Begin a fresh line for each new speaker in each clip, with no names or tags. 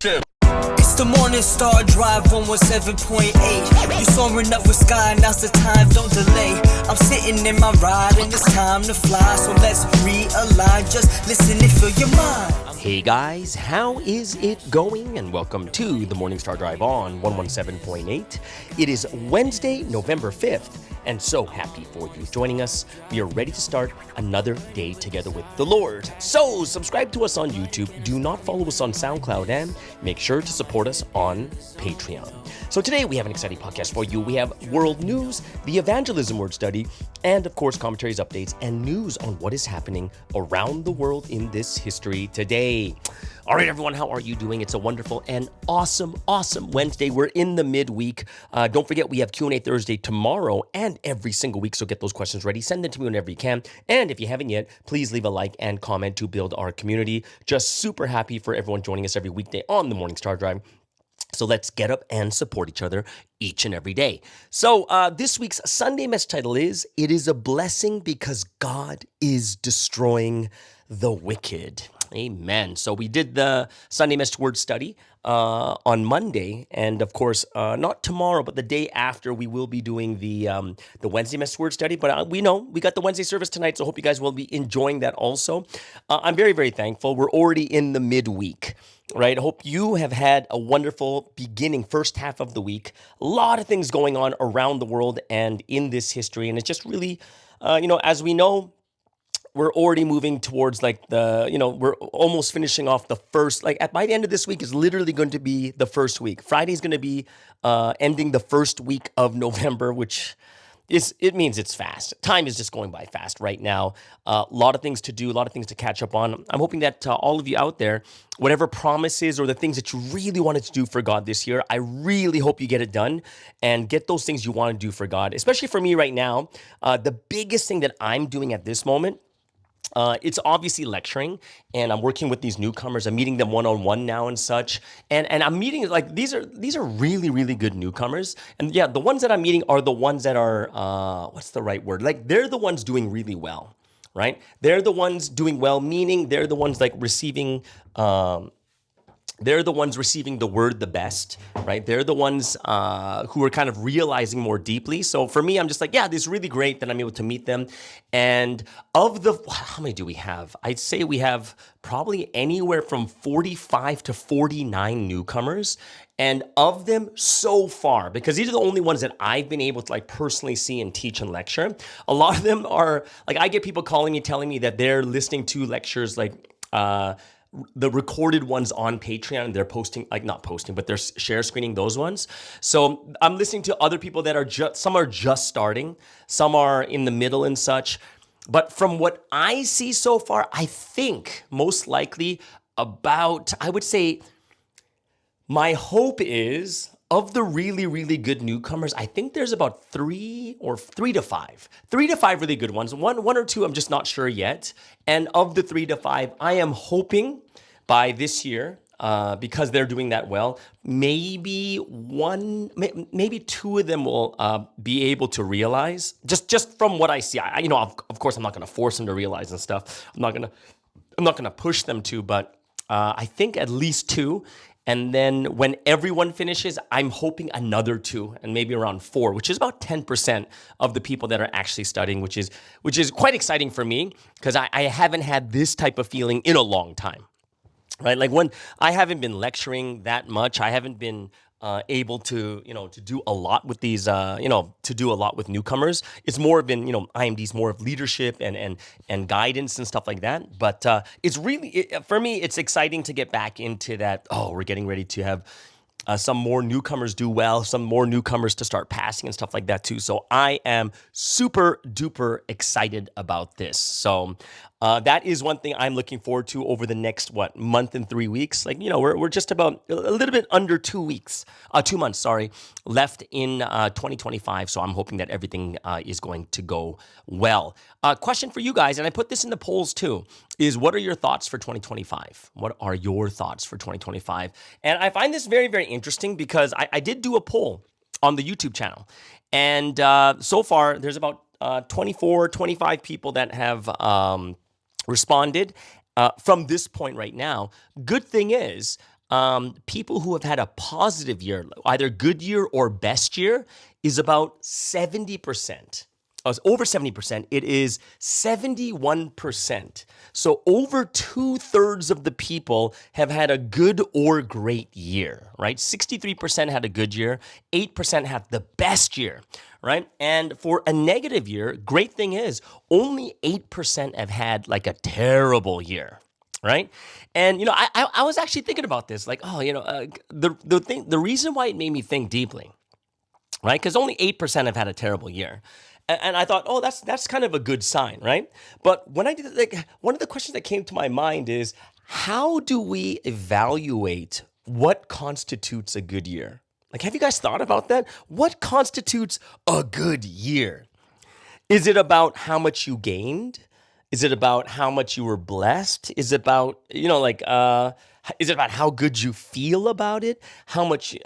It's the Morning Star Drive 117.8. You soaring up with sky, now's the time, don't delay. I'm sitting in my ride and it's time to fly. So let's realign, just listen and fill your mind.
Hey guys, how is it going? And welcome to the Morning Star Drive on 117.8. It is Wednesday, November 5th, and so happy for you joining us. We are ready to start another day together with the Lord. So subscribe to us on YouTube, do not follow us on SoundCloud, and make sure to support us on Patreon. So today we have an exciting podcast for you. We have world news, the evangelism word study, and of course commentaries, updates, and news on what is happening around the world in this history today. All right, everyone, how are you doing? It's a wonderful and awesome Wednesday. We're in the midweek. Don't forget, we have Q&A Thursday tomorrow and every single week, so get those questions ready. Send them to me whenever you can. And if you haven't yet, please leave a like and comment to build our community. Just super happy for everyone joining us every weekday on the Morning Star Drive. So let's get up and support each other each and every day. So this week's Sunday message title is, It is a Blessing Because God is Destroying the Wicked. Amen. So we did the Sunday message word study on Monday, and of course, not tomorrow, but the day after, we will be doing the Wednesday message word study. But we know we got the Wednesday service tonight, so I hope you guys will be enjoying that also. I'm very, very thankful. We're already in the midweek. Right. I hope you have had a wonderful beginning, first half of the week. A lot of things going on around the world and in this history. And it's just really, as we know, we're already moving towards we're almost finishing off the first, by the end of this week is literally going to be the first week. Friday is going to be ending the first week of November, which it means it's fast. Time is just going by fast right now. A lot of things to do, a lot of things to catch up on. I'm hoping that all of you out there, whatever promises or the things that you really wanted to do for God this year, I really hope you get it done and get those things you want to do for God. Especially for me right now, the biggest thing that I'm doing at this moment, it's obviously lecturing, and I'm working with these newcomers. I'm meeting them one-on-one now and such. And I'm meeting, these are really, really good newcomers. And yeah, the ones that I'm meeting are the ones that are, what's the right word? They're the ones doing really well, right? They're the ones doing well, meaning they're the ones receiving, they're the ones receiving the word the best, right? They're the ones who are kind of realizing more deeply. So for me, I'm just this is really great that I'm able to meet them. And how many do we have? I'd say we have probably anywhere from 45 to 49 newcomers. And of them so far, because these are the only ones that I've been able to personally see and teach and lecture, a lot of them are, I get people calling me, telling me that they're listening to lectures the recorded ones on Patreon, they're posting, not posting, but they're share screening those ones. So I'm listening to other people that are some are just starting, some are in the middle and such. But from what I see so far, I think most likely I would say, my hope is, of the really, really good newcomers, I think there's about three to five really good ones. One or two, I'm just not sure yet. And of the 3 to 5, I am hoping by this year, because they're doing that well, maybe two of them will be able to realize. Just from what I see, of course, I'm not going to force them to realize and stuff. I'm not going to push them to, but I think at least 2. And then when everyone finishes, I'm hoping another 2 and maybe around 4, which is about 10% of the people that are actually studying, which is quite exciting for me because I haven't had this type of feeling in a long time, right? When I haven't been lecturing that much, I haven't been able to, to do a lot with these, to do a lot with newcomers. It's more been, IMD's more of leadership and guidance and stuff like that. But it's really, for me, it's exciting to get back into that. Oh, we're getting ready to have some more newcomers do well, some more newcomers to start passing and stuff like that too. So I am super duper excited about this. So that is one thing I'm looking forward to over the next, month and 3 weeks. We're just about a little bit under 2 months, left in 2025. So I'm hoping that everything is going to go well. Question for you guys, and I put this in the polls too, is what are your thoughts for 2025? What are your thoughts for 2025? And I find this very, very interesting because I did do a poll on the YouTube channel. And so far, there's about 24, 25 people that have responded from this point right now. Good thing is, people who have had a positive year, either good year or best year, is about 70%. It's over 70%. It is 71%. So over 2/3 of the people have had a good or great year, right? 63% had a good year, 8% had the best year, right? And for a negative year, great thing is only 8% have had like a terrible year. Right, and I was actually thinking about this, like, the reason why it made me think deeply, right? Because only 8% have had a terrible year. And I thought, oh, that's kind of a good sign, right? But when I did, like, one of the questions that came to my mind is, how do we evaluate what constitutes a good year? Like, have you guys thought about that? What constitutes a good year? Is it about how much you gained? Is it about how much you were blessed? Is it about, is it about how good you feel about it? How much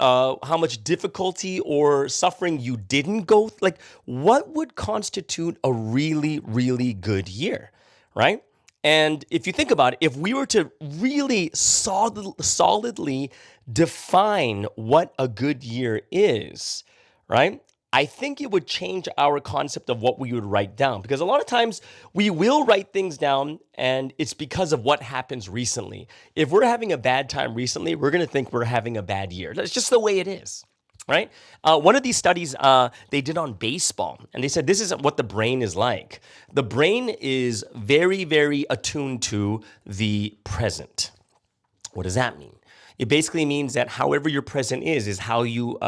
difficulty or suffering you didn't go? Like, what would constitute a really, really good year, right? And if you think about it, if we were to really solidly define what a good year is, right? I think it would change our concept of what we would write down, because a lot of times we will write things down and it's because of what happens recently. If we're having a bad time recently, we're going to think we're having a bad year. That's just the way it is, right? One of these studies they did on baseball, and they said this is what the brain is like. The brain is very, very attuned to the present. What does that mean? It basically means that however your present is how you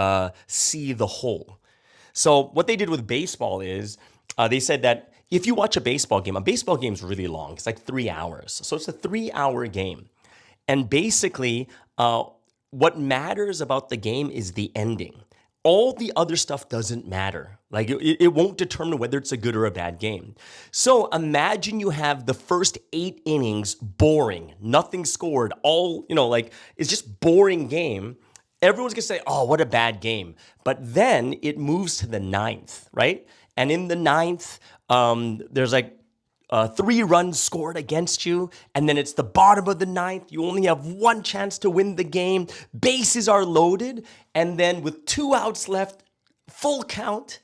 see the whole. So what they did with baseball is they said that if you watch a baseball game is really long. It's like 3 hours. So it's a 3-hour game. And basically, what matters about the game is the ending. All the other stuff doesn't matter. Like it won't determine whether it's a good or a bad game. So imagine you have the first 8 innings boring, nothing scored, all, it's just boring game. Everyone's going to say, oh, what a bad game. But then it moves to the 9th, right? And in the 9th, there's like 3 runs scored against you. And then it's the bottom of the 9th. You only have 1 chance to win the game. Bases are loaded. And then with 2 outs left, full count.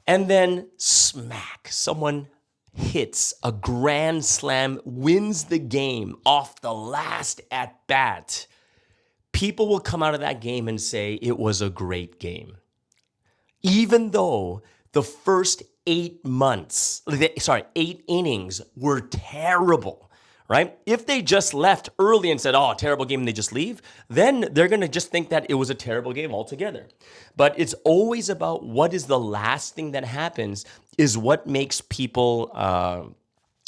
And then smack, someone hits a grand slam, wins the game off the last at bat. People will come out of that game and say it was a great game. Even though the first 8 innings were terrible, right? If they just left early and said, oh, terrible game, and they just leave, then they're going to just think that it was a terrible game altogether. But it's always about what is the last thing that happens, is what makes people,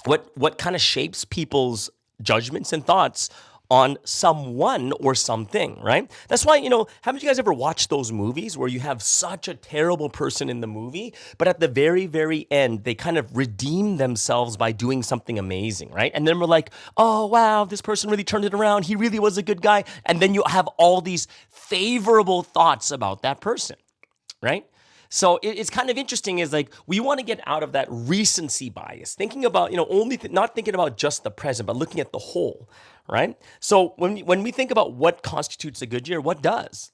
what kind of shapes people's judgments and thoughts on someone or something, right? That's why, haven't you guys ever watched those movies where you have such a terrible person in the movie, but at the very, very end, they kind of redeem themselves by doing something amazing, right? And then we're like, oh, wow, this person really turned it around. He really was a good guy. And then you have all these favorable thoughts about that person, right? So it's kind of interesting, is like we want to get out of that recency bias, thinking about, not thinking about just the present, but looking at the whole, right? So when we think about what constitutes a good year, what does?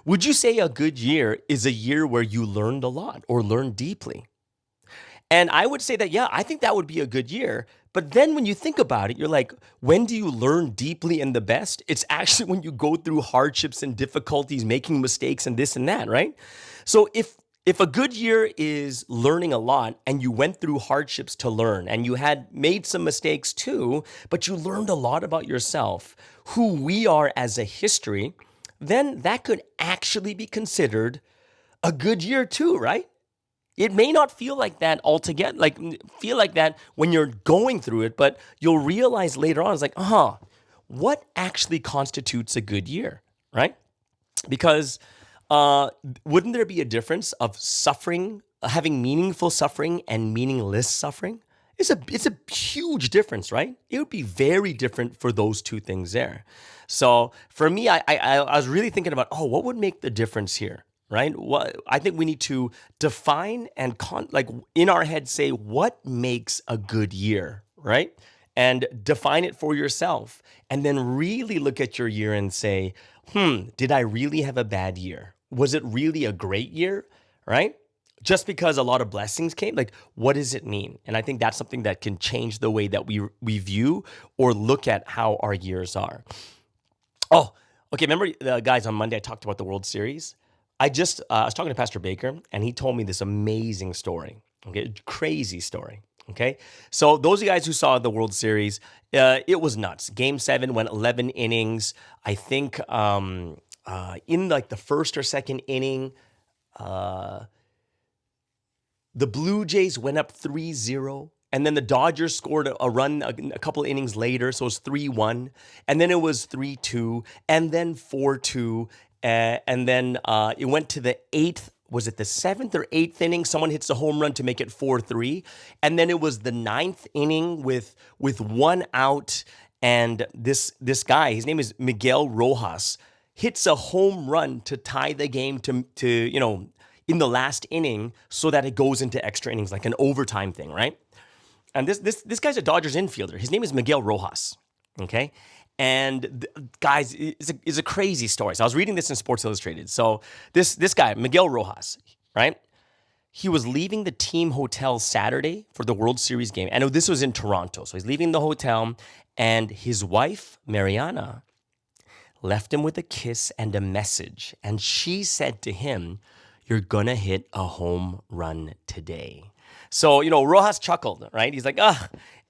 Would you say a good year is a year where you learned a lot or learned deeply? And I would say that, yeah, I think that would be a good year. But then when you think about it, you're like, when do you learn deeply and the best? It's actually when you go through hardships and difficulties, making mistakes and this and that, right? So if a good year is learning a lot and you went through hardships to learn and you had made some mistakes too, but you learned a lot about yourself, who we are as a history, then that could actually be considered a good year too, right? It may not feel like that altogether, feel like that when you're going through it, but you'll realize later on, it's like, what actually constitutes a good year, right? Because wouldn't there be a difference of suffering, having meaningful suffering and meaningless suffering? It's a huge difference, right? It would be very different for those two things there. So for me, I was really thinking about, what would make the difference here? Right? I think we need to define and in our head say what makes a good year, right? and define it for yourself. And then really look at your year and say, did I really have a bad year? Was it really a great year, right? Just because a lot of blessings came, like, what does it mean? And I think that's something that can change the way that we view or look at how our years are. Oh, okay. Remember, guys, on Monday I talked about the World Series. I was talking to Pastor Baker, and he told me this amazing story. Okay, crazy story. Okay, so those of you guys who saw the World Series, it was nuts. Game 7 went 11 innings. I think in like the first or second inning, the Blue Jays went up 3-0. And then the Dodgers scored a run a couple of innings later, so it was 3-1. And then it was 3-2, and then 4-2. And then it went to the 8th. Was it the 7th or 8th inning? Someone hits a home run to make it 4-3. And then it was the 9th inning with one out. And this guy, his name is Miguel Rojas, hits a home run to tie the game to in the last inning so that it goes into extra innings, like an overtime thing, right? And this guy's a Dodgers infielder. His name is Miguel Rojas, okay? And guys, it's a crazy story. So I was reading this in Sports Illustrated. So this guy, Miguel Rojas, right? He was leaving the team hotel Saturday for the World Series game. And this was in Toronto. So he's leaving the hotel, and his wife, Mariana, left him with a kiss and a message. And she said to him, "You're gonna hit a home run today." So, Rojas chuckled, right? He's like,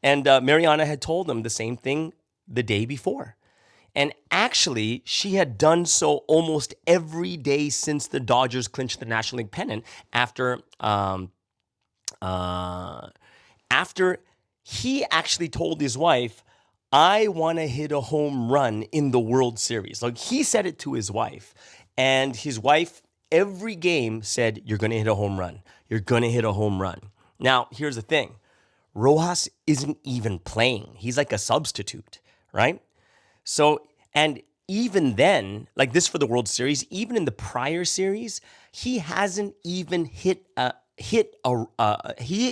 And Mariana had told him the same thing the day before. And actually, she had done so almost every day since the Dodgers clinched the National League pennant after he actually told his wife, "I want to hit a home run in the World Series." Like, he said it to his wife. And his wife, every game, said, "You're going to hit a home run. You're going to hit a home run." Now, here's the thing. Rojas isn't even playing. He's like a substitute, right? So, and even then, like this for the World Series, even in the prior series, he hasn't even he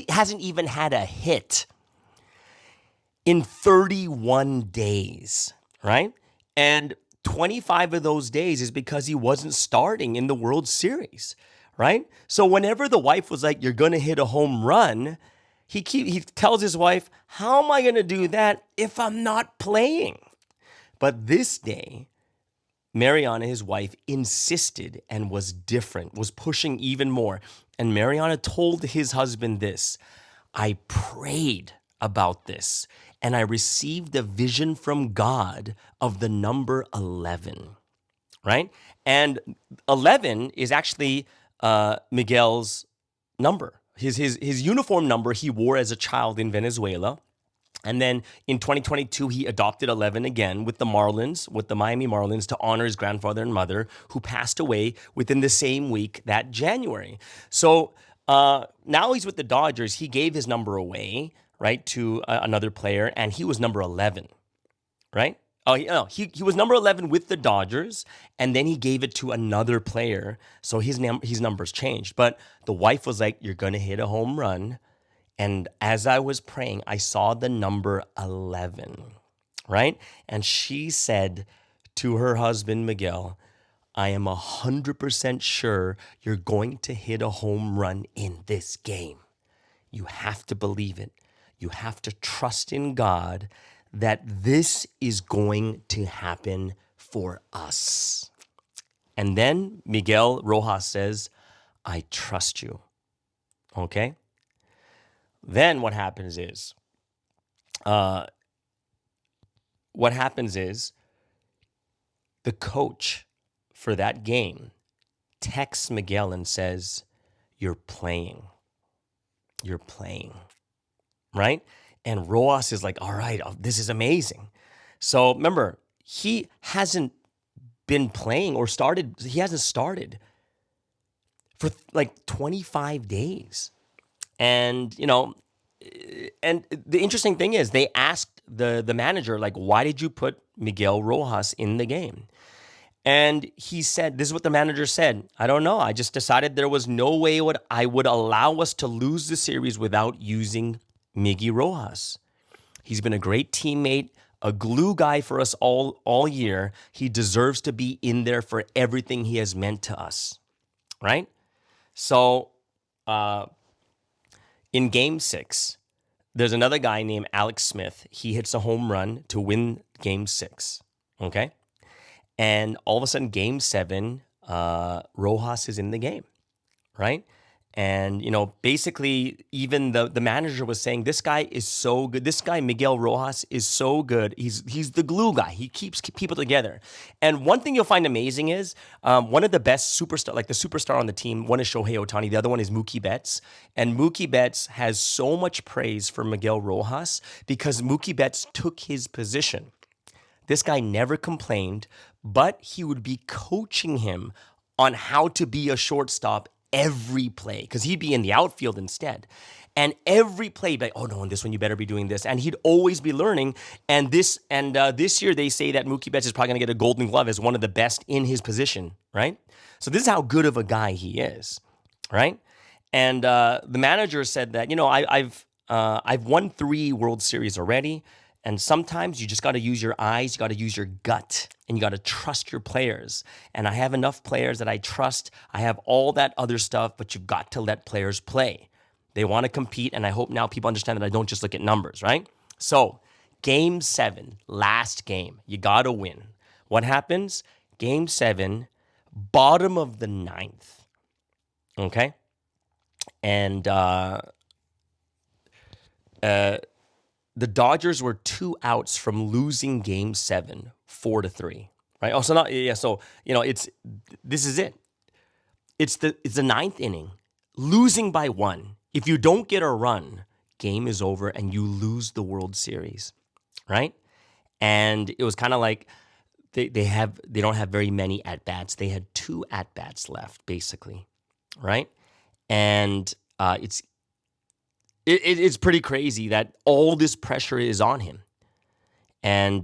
hasn't even had a hit in 31 days, right? And 25 of those days is because he wasn't starting in the World Series, right? So whenever the wife was like, "You're going to hit a home run," he tells his wife, "How am I going to do that if I'm not playing?" But this day, Mariana, his wife, insisted and was different, was pushing even more. And Mariana told his husband this: "I prayed about this, and I received a vision from God of the number 11, right? And 11 is actually Miguel's number, his uniform number he wore as a child in Venezuela. And then in 2022, he adopted 11 again with the Miami Marlins, to honor his grandfather and mother, who passed away within the same week that January. So now he's with the Dodgers. He gave his number away, right, to another player, and he was number 11, right? He was number 11 with the Dodgers, and then he gave it to another player, so his numbers changed. But the wife was like, "You're going to hit a home run." And as I was praying, I saw the number 11, right? And she said to her husband, Miguel, "I am 100% sure you're going to hit a home run in this game. You have to believe it. You have to trust in God that this is going to happen for us." And then Miguel Rojas says, "I trust you." Okay? Then what happens is the coach for that game texts Miguel and says, "You're playing. You're playing." Right? And Rojas is like, "All right, this is amazing." So remember, he hasn't been playing or started. He hasn't started for like 25 days. And, and the interesting thing is they asked the manager, like, "Why did you put Miguel Rojas in the game?" And he said, this is what the manager said: "I don't know. I just decided there was no way I would allow us to lose the series without using Miggy Rojas." He's been a great teammate, a glue guy for us all year. He deserves to be in there for everything he has meant to us, right? So in game 6, there's another guy named Alex Smith. He hits a home run to win game 6, okay? And all of a sudden, game 7, Rojas is in the game, right? And, basically, even the manager was saying, this guy is so good. This guy, Miguel Rojas, is so good. He's the glue guy. He keeps people together. And one thing you'll find amazing is one of the best superstar, like the superstar on the team, one is Shohei Ohtani. The other one is Mookie Betts. And Mookie Betts has so much praise for Miguel Rojas because Mookie Betts took his position. This guy never complained, but he would be coaching him on how to be a shortstop every play because he'd be in the outfield instead. And every play, like, oh no, in this one you better be doing this. And he'd always be learning. And this year they say that Mookie Betts is probably going to get a Golden Glove as one of the best in his position, right? So this is how good of a guy he is, right? And the manager said that, I've won 3 World Series already. And sometimes you just got to use your eyes, you got to use your gut, and you got to trust your players. And I have enough players that I trust. I have all that other stuff, but you've got to let players play. They want to compete, and I hope now people understand that I don't just look at numbers, right? So, game 7, last game, you got to win. What happens? Game 7, bottom of the 9th, okay? And the Dodgers were 2 outs from losing game 7, 4-3, right? Oh, so not, yeah. So, this is it. It's the 9th inning, losing by 1. If you don't get a run, game is over and you lose the World Series, right? And it was kind of like they don't have very many at-bats. They had 2 at-bats left, basically, right? And it's pretty crazy that all this pressure is on him. And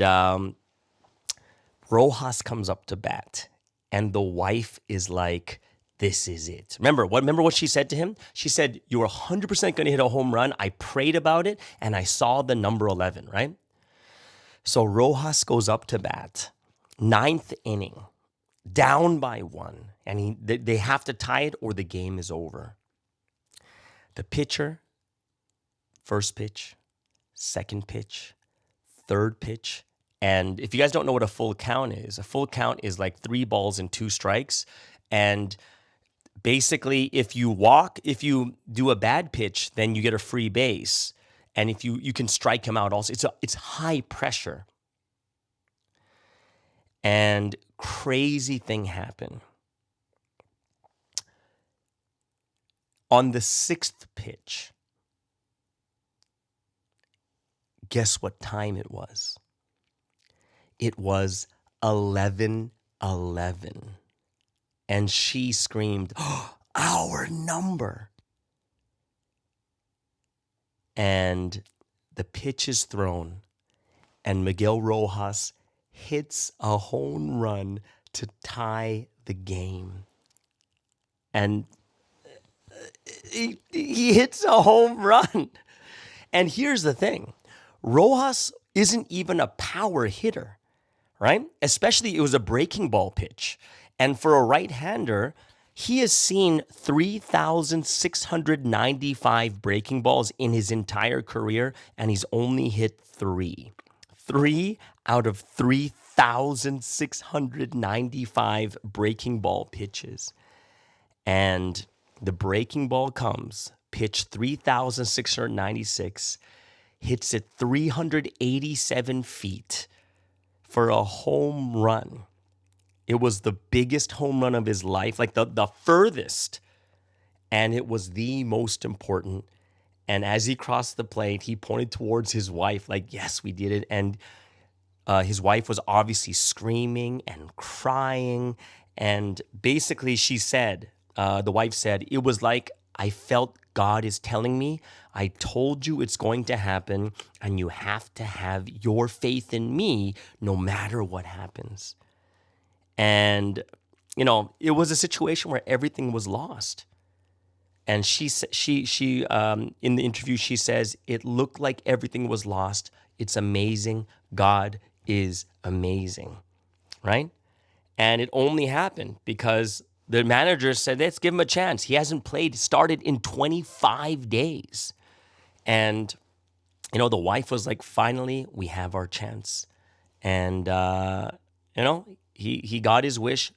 Rojas comes up to bat, and the wife is like, this is it. Remember what she said to him? She said, you were 100% going to hit a home run. I prayed about it, and I saw the number 11, right? So Rojas goes up to bat, 9th inning, down by 1, and they have to tie it or the game is over. The pitcher, first pitch, second pitch, third pitch. And if you guys don't know what a full count is like 3 balls and 2 strikes. And basically, if you do a bad pitch, then you get a free base. And if you can strike him out also. It's high pressure. And crazy thing happened. On the 6th pitch, guess what time it was? It was 11:11. And she screamed, oh, our number. And the pitch is thrown, and Miguel Rojas hits a home run to tie the game. And he hits a home run. And here's the thing. Rojas isn't even a power hitter, right? Especially it was a breaking ball pitch. And for a right-hander, he has seen 3,695 breaking balls in his entire career, and he's only hit 3. 3 out of 3,695 breaking ball pitches. And the breaking ball comes, pitch 3,696, hits it 387 feet for a home run. It was the biggest home run of his life, like the furthest. And it was the most important. And as he crossed the plate, he pointed towards his wife like, yes, we did it. And his wife was obviously screaming and crying. And basically she said, the wife said, it was like I felt God is telling me, I told you it's going to happen, and you have to have your faith in me no matter what happens. And, it was a situation where everything was lost. And she in the interview, she says, it looked like everything was lost It's amazing. God is amazing, right? And it only happened because the manager said, let's give him a chance. He hasn't started in 25 days. And, the wife was like, finally, we have our chance. And, he got his wish.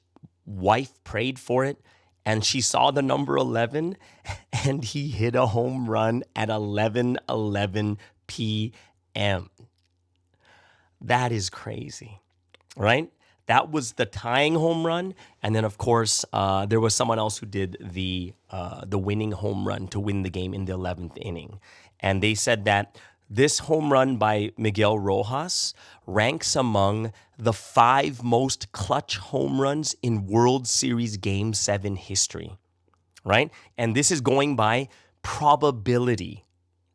Wife prayed for it. And she saw the number 11, and he hit a home run at 11:11 p.m. That is crazy, right? That was the tying home run, and then of course there was someone else who did the winning home run to win the game in the 11th inning, and they said that this home run by Miguel Rojas ranks among the 5 most clutch home runs in World Series Game 7 history, right? And this is going by probability,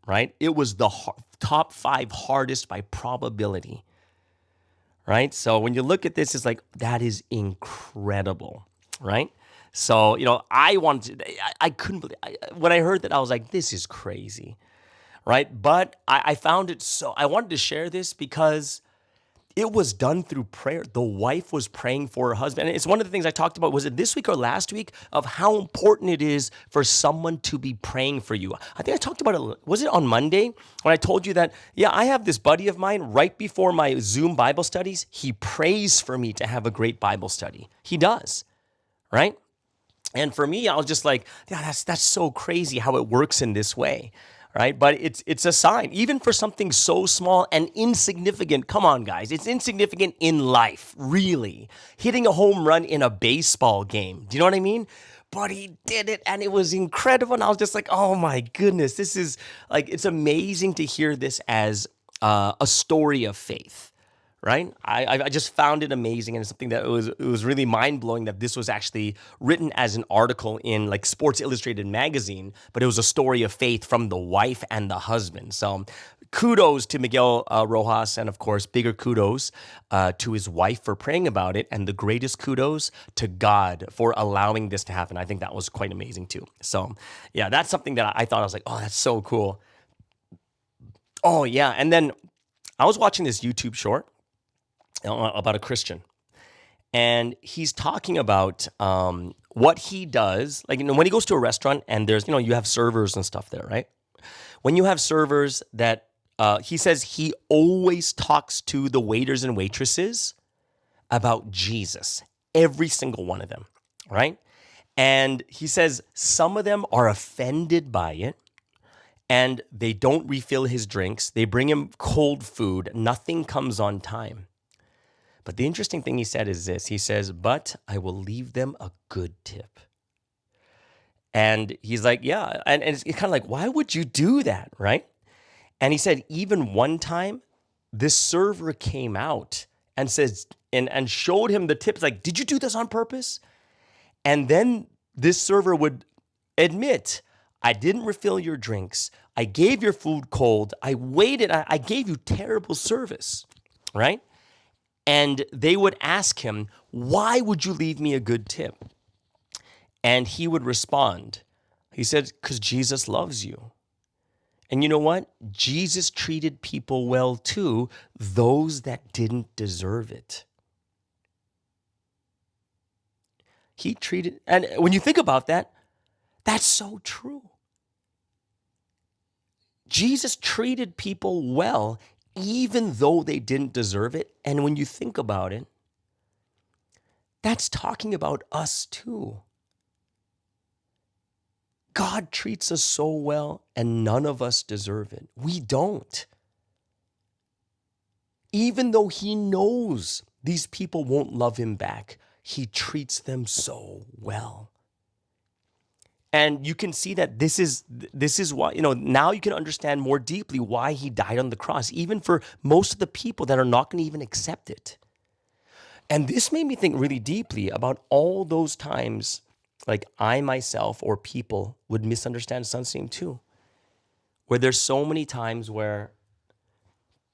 right? It was the top 5 hardest by probability, right? So when you look at this, it's like, that is incredible, right? So, I couldn't believe, when I heard that, I was like, this is crazy, right? But I found it I wanted to share this because it was done through prayer. The wife was praying for her husband. And it's one of the things I talked about, was it this week or last week, of how important it is for someone to be praying for you. I think I talked about it, was it on Monday, when I told you that, I have this buddy of mine right before my Zoom Bible studies, he prays for me to have a great Bible study. He does, right? And for me, I was just like, that's so crazy how it works in this way. Right? But it's a sign, even for something so small and insignificant. Come on, guys. It's insignificant in life, really. Hitting a home run in a baseball game. Do you know what I mean? But he did it, and it was incredible. And I was just like, oh my goodness, this is like, it's amazing to hear this as a story of faith. Right? I just found it amazing, and it's something that it was really mind-blowing that this was actually written as an article in like Sports Illustrated magazine, but it was a story of faith from the wife and the husband. So kudos to Miguel Rojas, and of course, bigger kudos to his wife for praying about it, and the greatest kudos to God for allowing this to happen. I think that was quite amazing too. So yeah, that's something that I thought, I was like, oh, that's so cool. Oh yeah, and then I was watching this YouTube short about a Christian, and he's talking about what he does. Like, when he goes to a restaurant and there's, you have servers and stuff there, right? When you have servers that, he says he always talks to the waiters and waitresses about Jesus, every single one of them, right? And he says some of them are offended by it, and they don't refill his drinks. They bring him cold food. Nothing comes on time. But the interesting thing he said is this. He says, but I will leave them a good tip. And he's like, yeah. And it's kind of like, why would you do that, right? And he said, even one time, this server came out and says, and showed him the tips, like, did you do this on purpose? And then this server would admit, I didn't refill your drinks. I gave your food cold. I waited. I gave you terrible service, right? And they would ask him, why would you leave me a good tip? And he would respond. He said, because Jesus loves you. And you know what? Jesus treated people well too, those that didn't deserve it. He treated, and when you think about that, that's so true. Jesus treated people well, even though they didn't deserve it. And when you think about it, that's talking about us too. God treats us so well, and none of us deserve it. We don't. Even though he knows these people won't love him back, he treats them so well. And you can see that this is why, now you can understand more deeply why he died on the cross, even for most of the people that are not going to even accept it. And this made me think really deeply about all those times, like I myself or people would misunderstand Sunstream too, where there's so many times where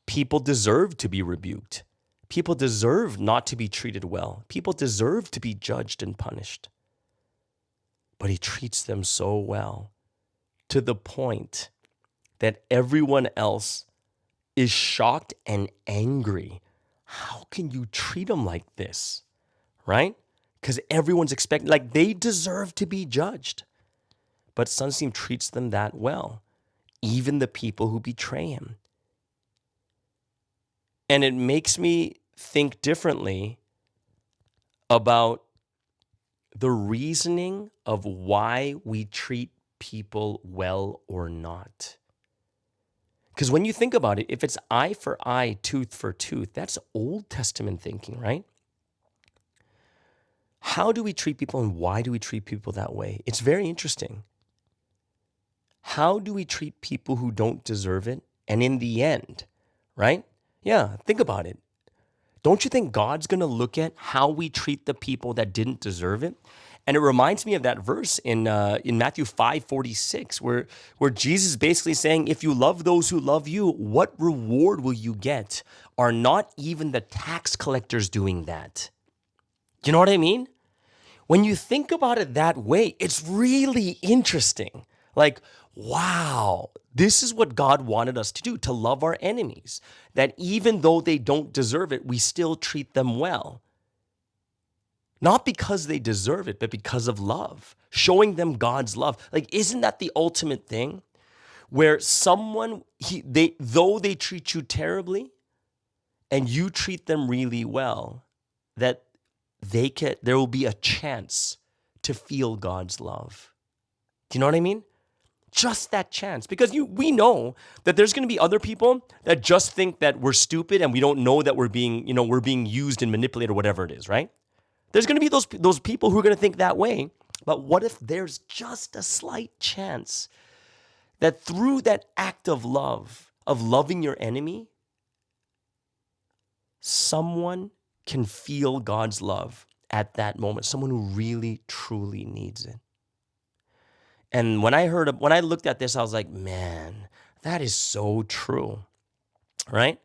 people deserve to be rebuked. People deserve not to be treated well. People deserve to be judged and punished. But he treats them so well, to the point that everyone else is shocked and angry. How can you treat them like this? Right? Because everyone's expecting, like, they deserve to be judged. But Sunstein treats them that well, even the people who betray him. And it makes me think differently about the reasoning of why we treat people well or not. Because when you think about it, if it's eye for eye, tooth for tooth, that's Old Testament thinking, right? How do we treat people and why do we treat people that way? It's very interesting. How do we treat people who don't deserve it? And in the end, right? Yeah, think about it. Don't you think God's going to look at how we treat the people that didn't deserve it? And it reminds me of that verse in Matthew 5:46, where Jesus is basically saying, if you love those who love you, what reward will you get? Are not even the tax collectors doing that? Do you know what I mean? When you think about it that way, it's really interesting. Like, wow, this is what God wanted us to do, to love our enemies. That even though they don't deserve it, we still treat them well. Not because they deserve it, but because of love, showing them God's love. Like, isn't that the ultimate thing? Where someone, though they treat you terribly and you treat them really well, that there will be a chance to feel God's love. Do you know what I mean? Just that chance. Because we know that there's going to be other people that just think that we're stupid and we don't know that we're being used and manipulated or whatever it is, right? There's going to be those people who are going to think that way. But what if there's just a slight chance that through that act of love, of loving your enemy, someone can feel God's love at that moment, someone who really, truly needs it. And when I looked at this, I was like, man, that is so true, right?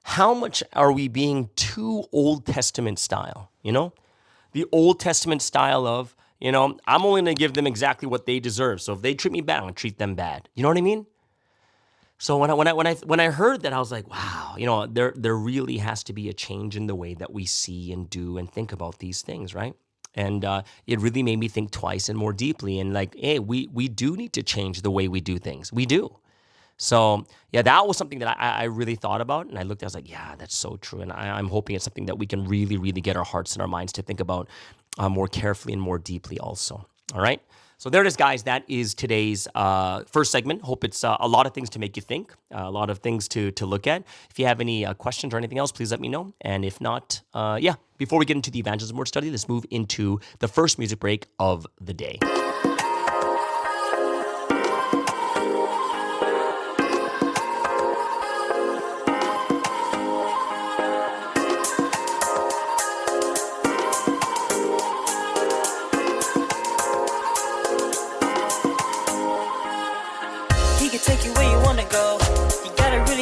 How much are we being too Old Testament style, The Old Testament style of, I'm only going to give them exactly what they deserve. So if they treat me bad, I'm going to treat them bad. You know what I mean? So when I heard that, I was like, wow, there really has to be a change in the way that we see and do and think about these things, right? And it really made me think twice and more deeply. And like, hey, we do need to change the way we do things. We do. So yeah, that was something that I really thought about. And I looked, I was like, yeah, that's so true. And I'm hoping it's something that we can really, really get our hearts and our minds to think about more carefully and more deeply also. All right. So there it is, guys. That is today's first segment. Hope it's a lot of things to make you think, a lot of things to look at. If you have any questions or anything else, please let me know. And if not, before we get into the evangelism word study, let's move into the first music break of the day.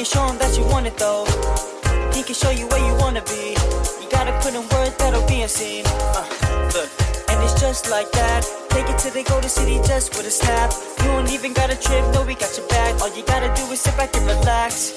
Show him that you want it though. He can show you where you wanna be. You gotta put in words that'll be unseen. Look, and it's just like that. Take it to the golden city just with a snap. You don't even got a trip, no, we got your back. All you gotta do is sit back and relax.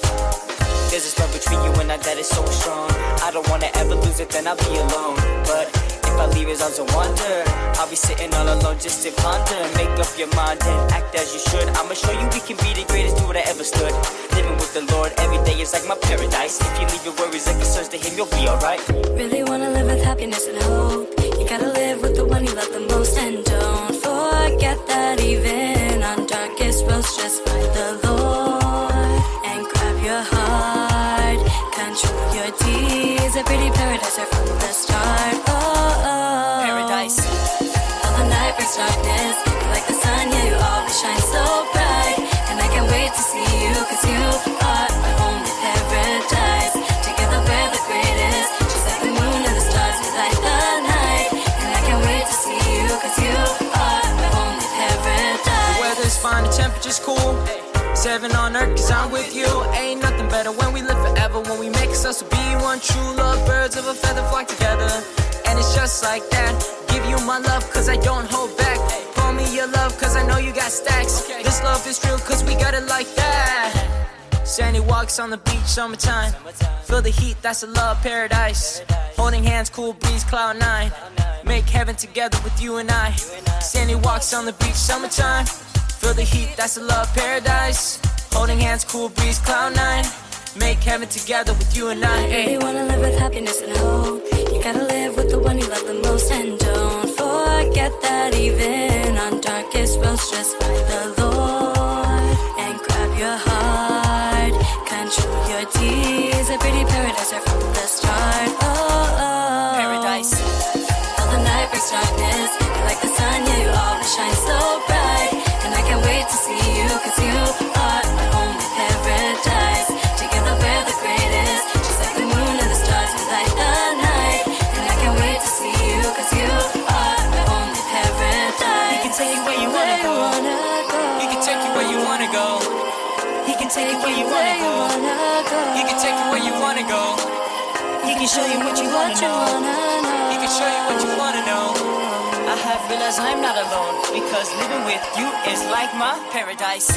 There's this love between you and I that is so strong. I don't wanna ever lose it, then I'll be alone. But if I leave his arms, I wonder, I'll be sitting all alone just to ponder. Make up your mind and act as you should. I'ma show you we can be the greatest dude I ever stood. Living with the Lord every day is like my paradise. If you leave your worries and concerns to him, you'll be alright.
Really wanna live with happiness and hope. You gotta live with the one you love the most. And don't forget that even on darkest roads, just find the Lord and grab your heart. Control your deeds. A pretty paradise right from the start.
Paradise.
All the night brings darkness. You're like the sun, yeah, you always shine so bright. And I can't wait to see you, cause you are my only paradise. Together we're the greatest. Just like the moon and the stars, we light the night. And I can't wait to see you, cause you are my only paradise.
The weather's fine, the temperature's cool. 7 on earth, cause I'm with you. Ain't nothing better when we live forever. When we make us to be one true love. Birds of a feather flock together. And it's just like that. Give you my love, cause I don't hold back. Call me your love, cause I know you got stacks. This love is real, cause we got it like that. Sandy walks on the beach, summertime. Feel the heat, that's a love paradise. Holding hands, cool breeze, cloud nine. Make heaven together with you and I. Sandy walks on the beach, summertime. Feel the heat, that's a love paradise. Holding hands, cool breeze, cloud nine. Make heaven together with you and I.
Hey. You wanna live with happiness and hope. You gotta live with the one you love the most. And don't forget that even on darkest roads, just find the Lord and grab your heart. Control your deeds. A pretty paradise right from the start.
Paradise.
All the night brings darkness. You're like the sun, yeah, you always shine so bright. And I can't wait to see you, cause you are my only paradise. Together we're the greatest, just like the moon and the stars, we light the night. And I can't wait to see you, cause you are my only paradise.
He can take you where you wanna go. He can take you where you wanna go.
He can take you where you wanna go.
He can take you where you wanna go. He can show you what you wanna know. He can show you what you wanna know. I have realized I'm not alone, because living with you is like my paradise.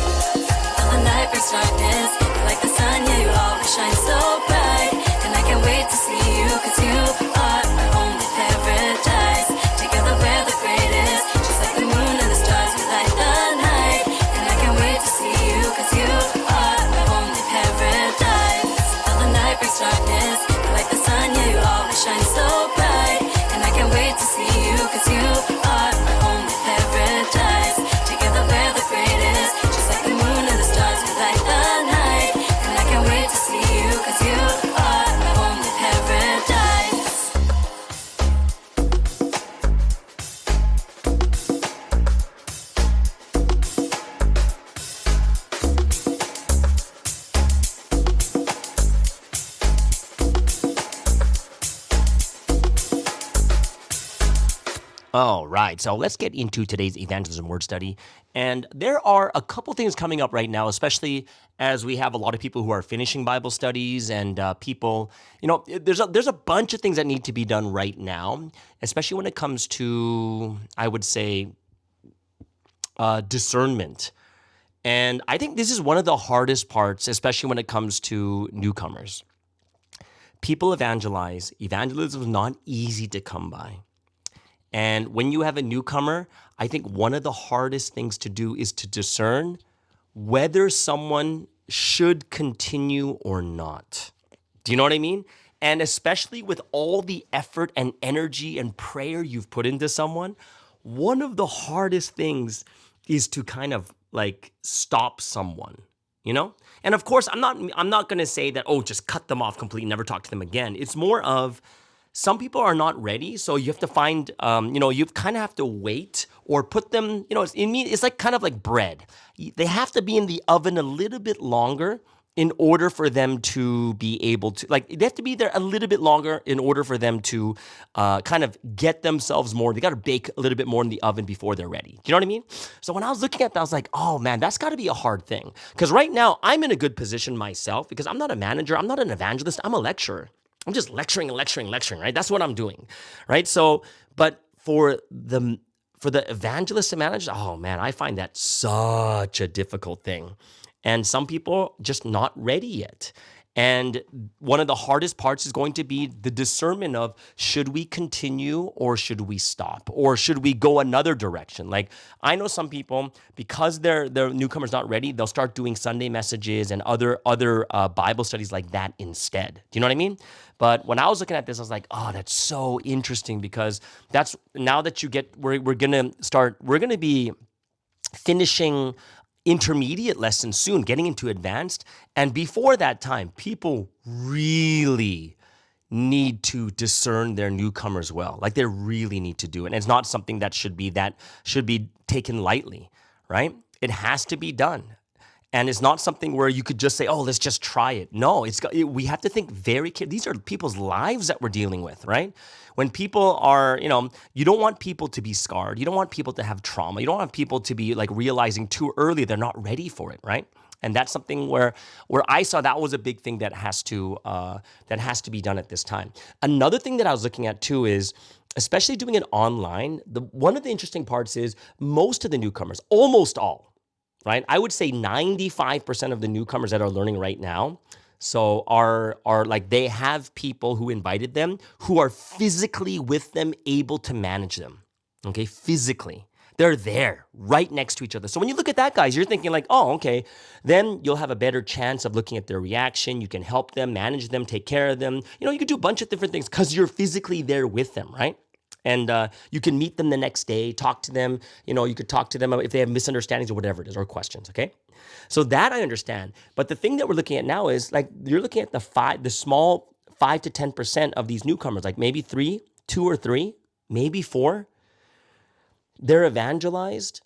All the night brings darkness. You're like the sun, yeah, you always shine so bright. And I can't wait to see you, cause you are my only paradise. Together we're the greatest, just like the moon and the stars, we light the night. And I can't wait to see you, cause you are my only paradise. All the night brings darkness. You're like the sun, yeah, you always shine so bright. And I can't wait to see you, cause you are my only paradise. Together we're the greatest, just like the moon and the stars, we light the night. And I can't wait to see you, cause you are my only paradise.
All right, so let's get into today's evangelism word study. And there are a couple things coming up right now, especially as we have a lot of people who are finishing Bible studies and people, there's a bunch of things that need to be done right now, especially when it comes to, I would say, discernment. And I think this is one of the hardest parts, especially when it comes to newcomers. People evangelize. Evangelism is not easy to come by. And when you have a newcomer, I think one of the hardest things to do is to discern whether someone should continue or not. Do you know what I mean? And especially with all the effort and energy and prayer you've put into someone, one of the hardest things is to kind of like stop someone, And of course, I'm not going to say that, just cut them off completely, never talk to them again. It's more of, some people are not ready, so you have to find, you kind of have to wait or put them, it's like kind of like bread. They have to be in the oven a little bit longer in order for them to be able to, they have to be there a little bit longer in order for them to kind of get themselves more. They got to bake a little bit more in the oven before they're ready. Do you know what I mean? So when I was looking at that, I was like, oh man, that's got to be a hard thing. Because right now, I'm in a good position myself because I'm not a manager. I'm not an evangelist. I'm a lecturer. I'm just lecturing, right? That's what I'm doing, right? So, but for the evangelist to manage, oh man, I find that such a difficult thing. And some people just not ready yet. And one of the hardest parts is going to be the discernment of, should we continue or should we stop? Or should we go another direction? Like, I know some people, because their newcomers not ready, they'll start doing Sunday messages and other Bible studies like that instead. Do you know what I mean? But when I was looking at this, I was like, oh, that's so interesting, because that's, now that we're going to be finishing intermediate lessons soon, getting into advanced. And before that time, people really need to discern their newcomers well. Like, they really need to do it. And it's not something that should be taken lightly, right? It has to be done. And it's not something where you could just say, oh, let's just try it. No, we have to think very carefully. These are people's lives that we're dealing with, right? When people are, you don't want people to be scarred. You don't want people to have trauma. You don't want people to be like realizing too early they're not ready for it, right? And that's something where I saw that was a big thing that has to be done at this time. Another thing that I was looking at too is, especially doing it online, one of the interesting parts is most of the newcomers, almost all, right? I would say 95% of the newcomers that are learning right now, so are like they have people who invited them who are physically with them, able to manage them. Okay, physically. They're there right next to each other. So when you look at that, guys, you're thinking like, oh, okay, then you'll have a better chance of looking at their reaction. You can help them, manage them, take care of them. You could do a bunch of different things because you're physically there with them, right? And you can meet them the next day, talk to them. You could talk to them if they have misunderstandings or whatever it is, or questions, okay? So that I understand. But the thing that we're looking at now is like you're looking at the small 5 to 10% of these newcomers, like maybe 2 or 3, maybe 4. They're evangelized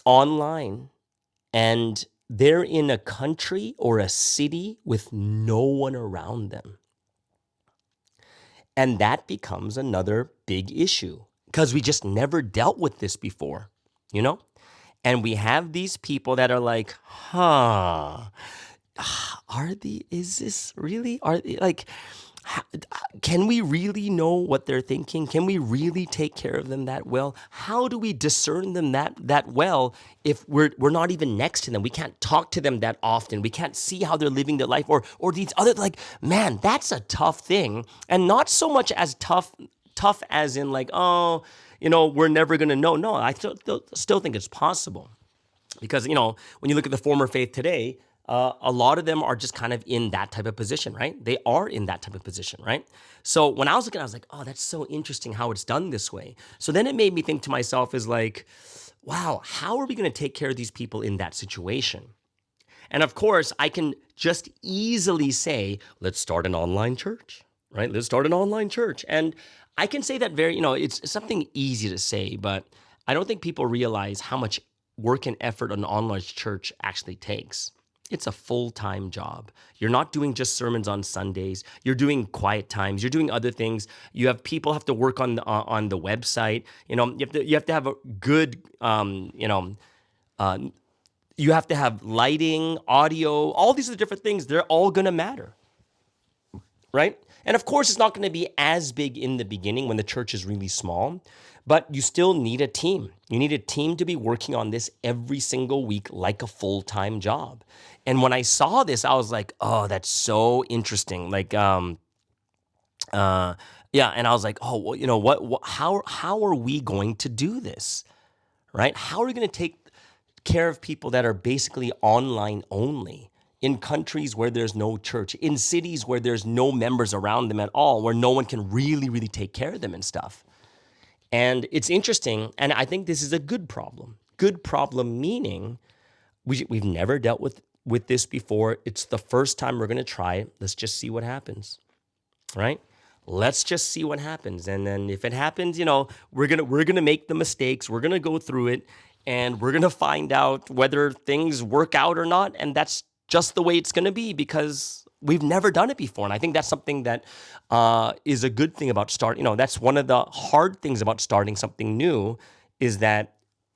online and they're in a country or a city with no one around them. And that becomes another big issue because we just never dealt with this before, And we have these people that are like, is this really, can we really know what they're thinking? Can we really take care of them that well? How do we discern them that well if we're not even next to them? We can't talk to them that often. We can't see how they're living their life or these other, man, that's a tough thing. And not so much as tough as in like, we're never going to know. No, I still think it's possible because, when you look at the former faith today, a lot of them are just kind of in that type of position, right? They are in that type of position, right? So when I was looking, I was like, oh, that's so interesting how it's done this way. So then it made me think to myself is like, wow, how are we going to take care of these people in that situation? And of course, I can just easily say, let's start an online church, right? Let's start an online church. And I can say that it's something easy to say, but I don't think people realize how much work and effort an online church actually takes. It's a full-time job. You're not doing just sermons on Sundays. You're doing quiet times. You're doing other things. You have people have to work on the website. You have to have a good you have to have lighting, audio, all these are different things. They're all going to matter, right? And of course, it's not going to be as big in the beginning when the church is really small, but you still need a team. You need a team to be working on this every single week like a full-time job. And when I saw this, I was like, oh, that's so interesting. And I was like, oh, well, what how are we going to do this, right? How are we going to take care of people that are basically online only in countries where there's no church, in cities where there's no members around them at all, where no one can really, really take care of them and stuff? And it's interesting, and I think this is a good problem. Good problem meaning we've never dealt with this before. It's the first time we're going to try it. Let's just see what happens, right? Let's just see what happens. And then if it happens, we're going to make the mistakes. We're going to go through it, and we're going to find out whether things work out or not. And that's just the way it's going to be because we've never done it before. And I think that's something that is a good thing about starting. That's one of the hard things about starting something new is that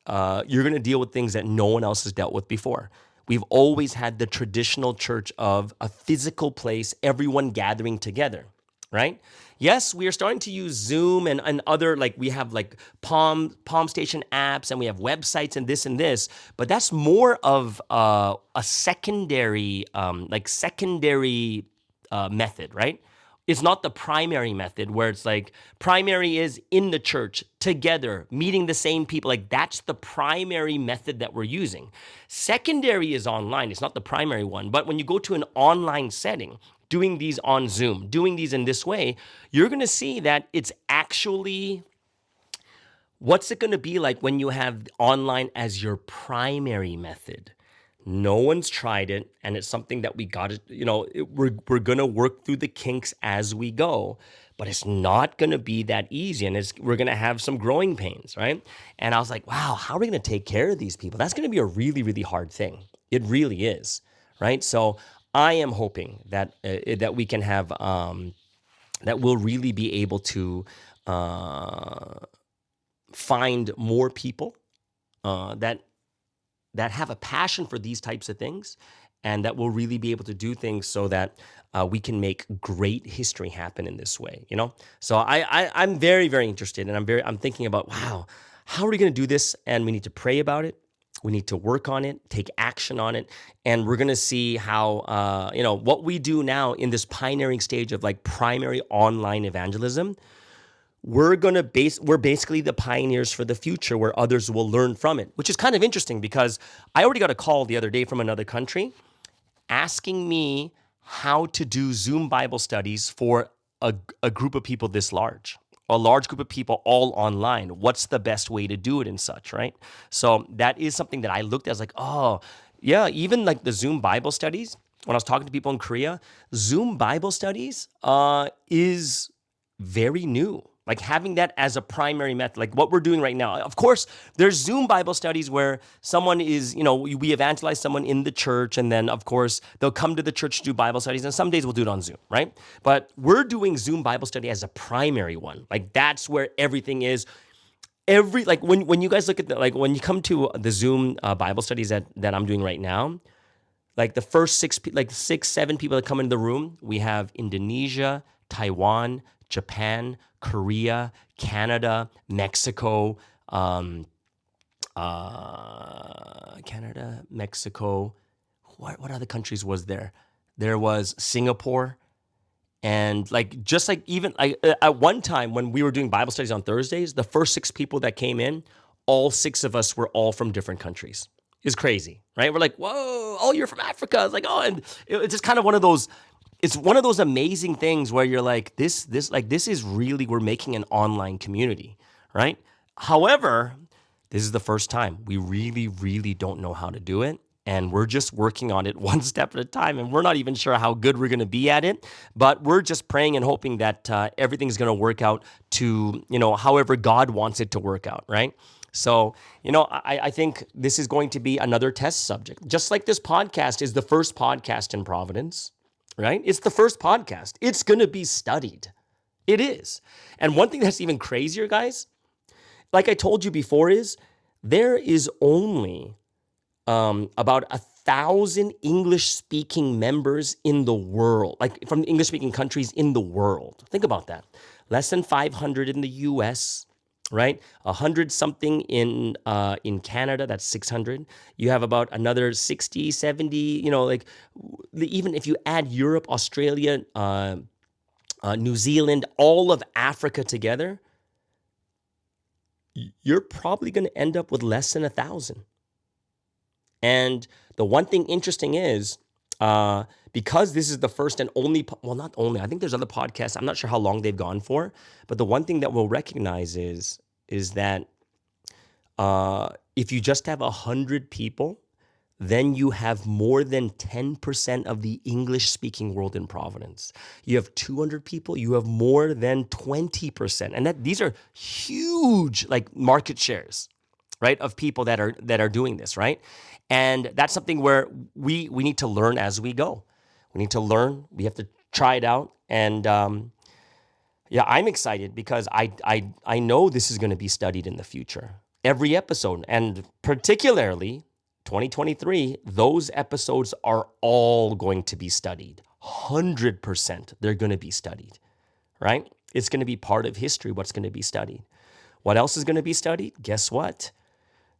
you're going to deal with things that no one else has dealt with before. We've always had the traditional church of a physical place, everyone gathering together, right? Yes, we are starting to use Zoom and other, we have Palm Station apps and we have websites and this, but that's more of a secondary, method, right? It's not the primary method where it's primary is in the church together, meeting the same people. That's the primary method that we're using. Secondary is online. It's not the primary one. But when you go to an online setting, doing these on Zoom, doing these in this way, you're going to see that it's actually, what's it going to be like when you have online as your primary method? No one's tried it, and it's something that we got to, we're going to work through the kinks as we go, but it's not going to be that easy, and we're going to have some growing pains, right? And I was like, wow, how are we going to take care of these people? That's going to be a really, really hard thing. It really is, right? So I am hoping that that we can have, that we'll really be able to find more people that have a passion for these types of things and that will really be able to do things so that we can make great history happen in this way, So I'm very, very interested, and I'm thinking about, wow, how are we going to do this? And we need to pray about it. We need to work on it, take action on it, and we're going to see how, what we do now in this pioneering stage of like primary online evangelism. We're basically the pioneers for the future where others will learn from it, which is kind of interesting because I already got a call the other day from another country asking me how to do Zoom Bible studies for a group of people this large, a large group of people all online. What's the best way to do it and such, right? So that is something that I looked at as like, oh, yeah, even like the Zoom Bible studies, when I was talking to people in Korea, Zoom Bible studies is very new. Like having that as a primary method, like what we're doing right now. Of course, there's Zoom Bible studies where someone is, we evangelize someone in the church, and then of course they'll come to the church to do Bible studies, and some days we'll do it on Zoom, right? But we're doing Zoom Bible study as a primary one. Like that's where everything is. When you guys look at when you come to the Zoom Bible studies that I'm doing right now, like the first 7 people that come into the room, we have Indonesia, Taiwan, Japan, Korea, Canada, Mexico, What other countries was there? There was Singapore, and at one time when we were doing Bible studies on Thursdays, the first 6 people that came in, all 6 of us were all from different countries. It's crazy, right? We're like, whoa, oh, you're from Africa. It's like, oh, and it's just kind of one of those. It's one of those amazing things where you're like, this is really, we're making an online community, right? However, this is the first time. We really, really don't know how to do it. And we're just working on it one step at a time. And we're not even sure how good we're going to be at it. But we're just praying and hoping that everything's going to work out to, however God wants it to work out, right? So, I think this is going to be another test subject. Just like this podcast is the first podcast in Providence, right? It's the first podcast. It's going to be studied. It is. And one thing that's even crazier, guys, like I told you before, is there is only about 1,000 English-speaking members in the world, like from English-speaking countries in the world. Think about that. Less than 500 in the U.S., right? 100 something in Canada, that's 600. You have about another 60, 70, even if you add Europe, Australia, New Zealand, all of Africa together, you're probably going to end up with less than 1,000. And the one thing interesting is, because this is the first and only, not only, I think there's other podcasts, I'm not sure how long they've gone for, but the one thing that we'll recognize is that if you just have 100 people, then you have more than 10% of the English-speaking world in Providence. You have 200 people, you have more than 20%. And these are huge market shares, right, of people that are doing this, right? And that's something where we need to learn as we go. We need to learn. We have to try it out. And I'm excited because I know this is going to be studied in the future. Every episode, and particularly 2023, those episodes are all going to be studied. 100% they're going to be studied, right? It's going to be part of history, what's going to be studied. What else is going to be studied? Guess what?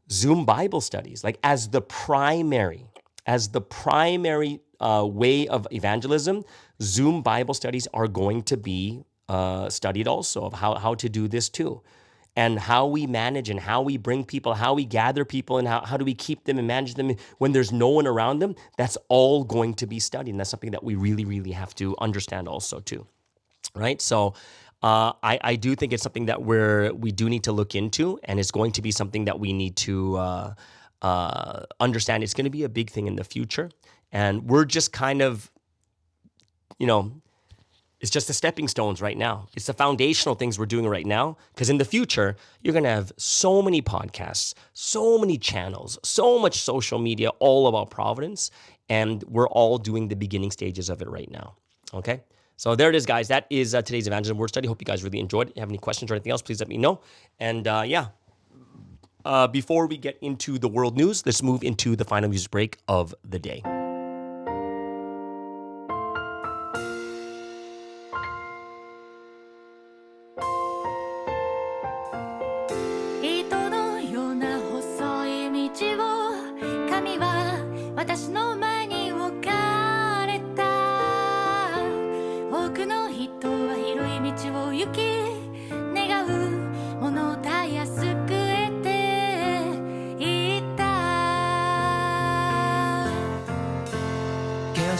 Zoom Bible studies, as the primary way of evangelism. Zoom Bible studies are going to be studied also, of how to do this too, and how we manage and how we bring people, how we gather people, and how do we keep them and manage them when there's no one around them. That's all going to be studied, and that's something that we really, really have to understand also too, right? So I do think it's something that we do need to look into, and it's going to be something that we need to understand. It's going to be a big thing in the future, and we're just kind of, it's just the stepping stones right now. It's the foundational things we're doing right now, because in the future, you're going to have so many podcasts, so many channels, so much social media, all about Providence, and we're all doing the beginning stages of it right now, okay? So there it is, guys. That is today's Evangelism Word Study. Hope you guys really enjoyed it. If you have any questions or anything else, please let me know. And before we get into the world news, let's move into the final music break of the day.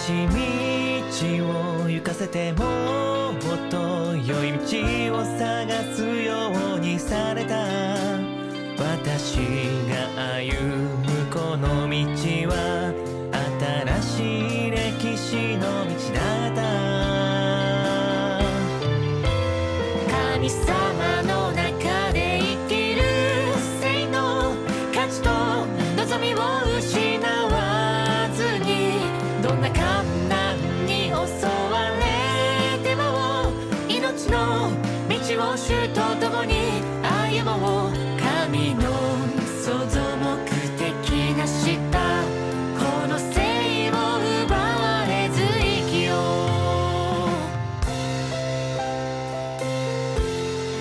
を行かせてもっと良い道を探すようにされた私が歩むこの道は新しい歴史の道だった神様の中で生きる生の価値と望みを失わずにどんな困難に襲われても命の道を主と共に歩もう神の創造目的なしたこの生を奪われず生きよ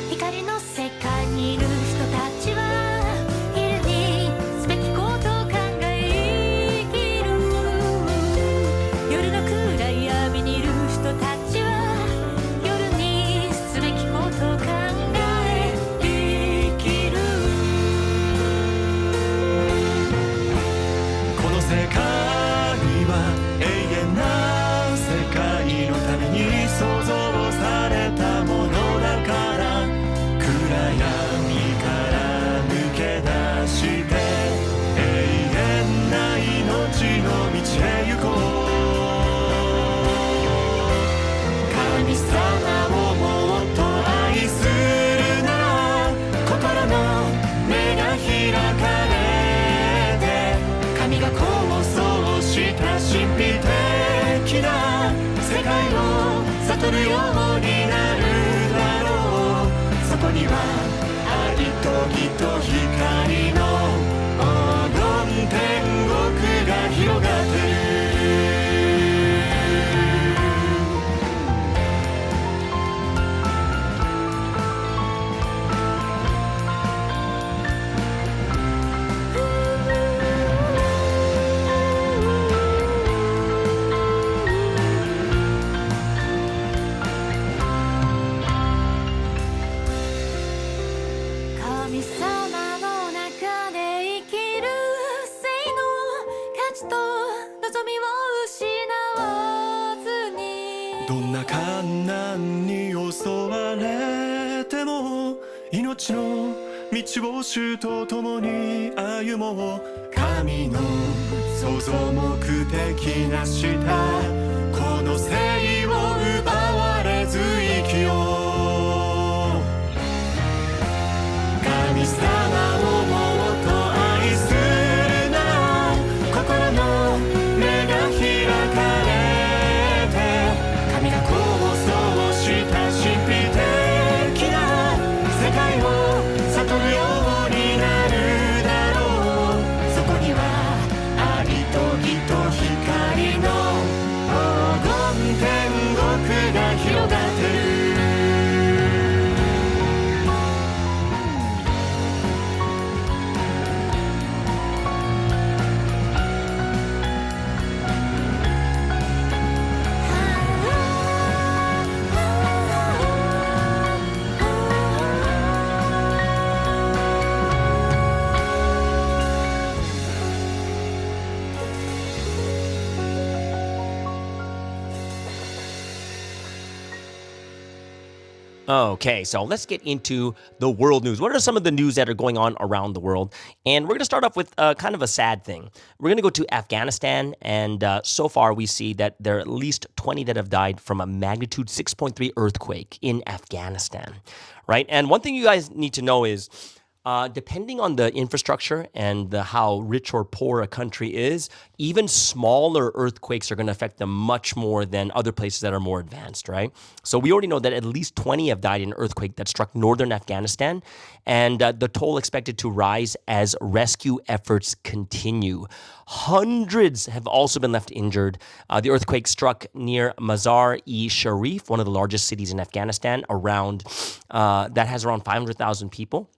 う光の世界にいる人たちは昼にすべきことを考え生きる夜の暗闇にいる人たちは夜にすべきことを考え生きるこの世界は永遠な世界のために創造されたものだから暗闇から抜け出して永遠な命の道へ行こう神様をもっと愛するなら心の目が開かれて神が構想した神秘的な世界を悟るようになるだろうそこには愛と義と光の黄金天国が広がってる神様の中で生きる生の価値と望みを失わずにどんな困難に襲われても命の道を主と共に歩もう神の創造目的なしたこの生を奪われず生きよう神様をもっと愛するなら心の目が開かれて神が構想した神秘的な世界を悟るようになるだろうそこには愛と義と光の黄金天国が広がってる
Okay, so let's get into the world news. What are some of the news that are going on around the world? And we're going to start off with kind of a sad thing. We're going to go to Afghanistan, and so far we see that there are at least 20 that have died from a magnitude 6.3 earthquake in Afghanistan, right? And one thing you guys need to know is depending on the infrastructure and how rich or poor a country is, even smaller earthquakes are going to affect them much more than other places that are more advanced, right? So we already know that at least 20 have died in an earthquake that struck northern Afghanistan, and the toll expected to rise as rescue efforts continue. Hundreds have also been left injured. The earthquake struck near Mazar-e-Sharif, one of the largest cities in Afghanistan, that has around 500,000 people.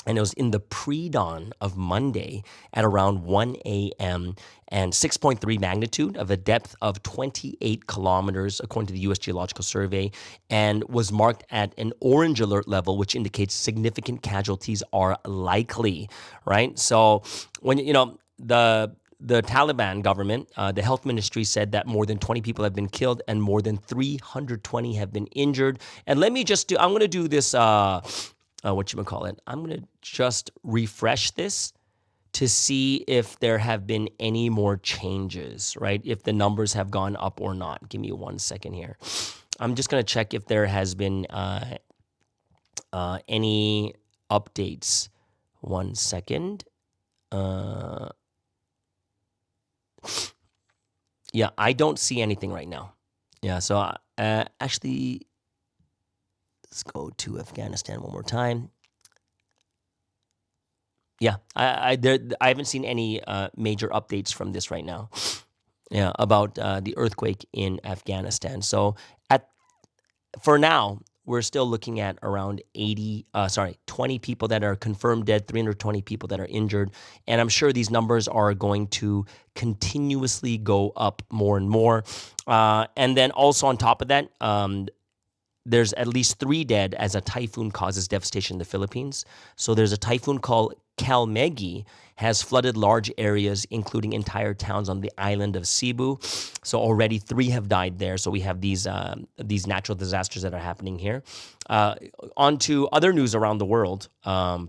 And it was in the pre-dawn of Monday at around 1 a.m. and 6.3 magnitude of a depth of 28 kilometers, according to the U.S. Geological Survey, and was marked at an orange alert level, which indicates significant casualties are likely, right? So when, the the Taliban government, the health ministry said that more than 20 people have been killed and more than 320 have been injured. And let me just I'm going to do this, I'm going to just refresh this to see if there have been any more changes, right? If the numbers have gone up or not. Give me 1 second here. I'm just going to check if there has been any updates. 1 second. Yeah, I don't see anything right now. Yeah, so actually, let's go to Afghanistan one more time. Yeah, I haven't seen any major updates from this right now. Yeah, about the earthquake in Afghanistan. So for now, we're still looking at around 20 people that are confirmed dead, 320 people that are injured. And I'm sure these numbers are going to continuously go up more and more. And then also on top of that, there's at least 3 dead as a typhoon causes devastation in the Philippines. So there's a typhoon called Kalmegi has flooded large areas, including entire towns on the island of Cebu. So already 3 have died there. So we have these natural disasters that are happening here. On to other news around the world. Donald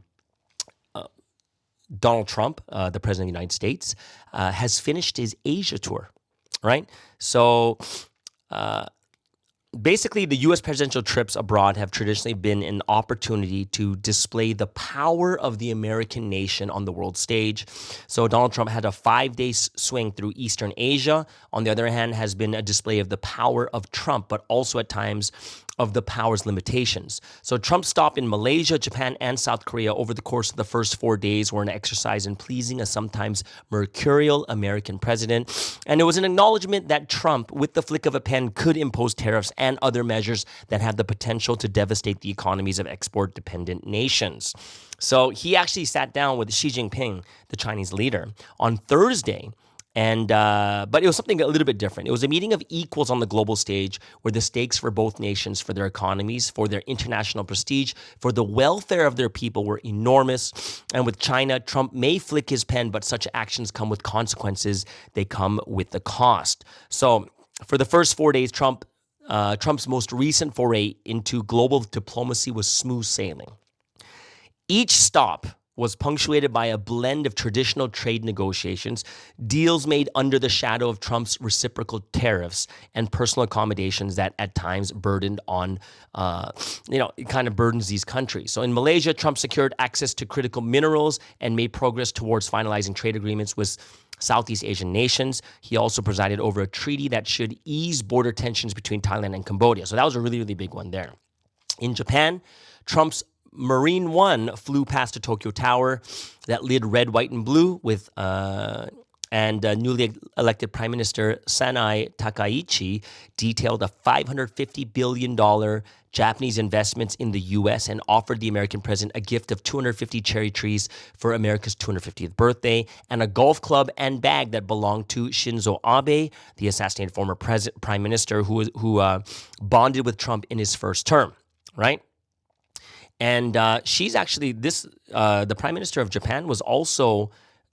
Trump, the president of the United States, has finished his Asia tour, right? So basically, the U.S. presidential trips abroad have traditionally been an opportunity to display the power of the American nation on the world stage. So Donald Trump had a 5-day swing through Eastern Asia. On the other hand, has been a display of the power of Trump, but also at times of the power's limitations. So Trump's stop in Malaysia, Japan, and South Korea over the course of the first 4 days were an exercise in pleasing a sometimes mercurial American president. And it was an acknowledgement that Trump, with the flick of a pen, could impose tariffs and other measures that have the potential to devastate the economies of export-dependent nations. So he actually sat down with Xi Jinping, the Chinese leader, on Thursday. And but it was something a little bit different. It was a meeting of equals on the global stage where the stakes for both nations, for their economies, for their international prestige, for the welfare of their people were enormous. And with China, Trump may flick his pen, but such actions come with consequences. They come with the cost. So for the first 4 days, Trump's most recent foray into global diplomacy was smooth sailing. Each stop was punctuated by a blend of traditional trade negotiations, deals made under the shadow of Trump's reciprocal tariffs, and personal accommodations that at times burdened on, it kind of burdens these countries. So in Malaysia, Trump secured access to critical minerals and made progress towards finalizing trade agreements with Southeast Asian nations. He also presided over a treaty that should ease border tensions between Thailand and Cambodia. So that was a really, really big one there. In Japan, Trump's Marine One flew past the Tokyo Tower that lit red, white, and blue with newly elected Prime Minister Sanai Takaichi detailed a $550 billion Japanese investments in the U.S. and offered the American president a gift of 250 cherry trees for America's 250th birthday and a golf club and bag that belonged to Shinzo Abe, the assassinated former prime minister who bonded with Trump in his first term, right? And she's actually the Prime Minister of Japan was also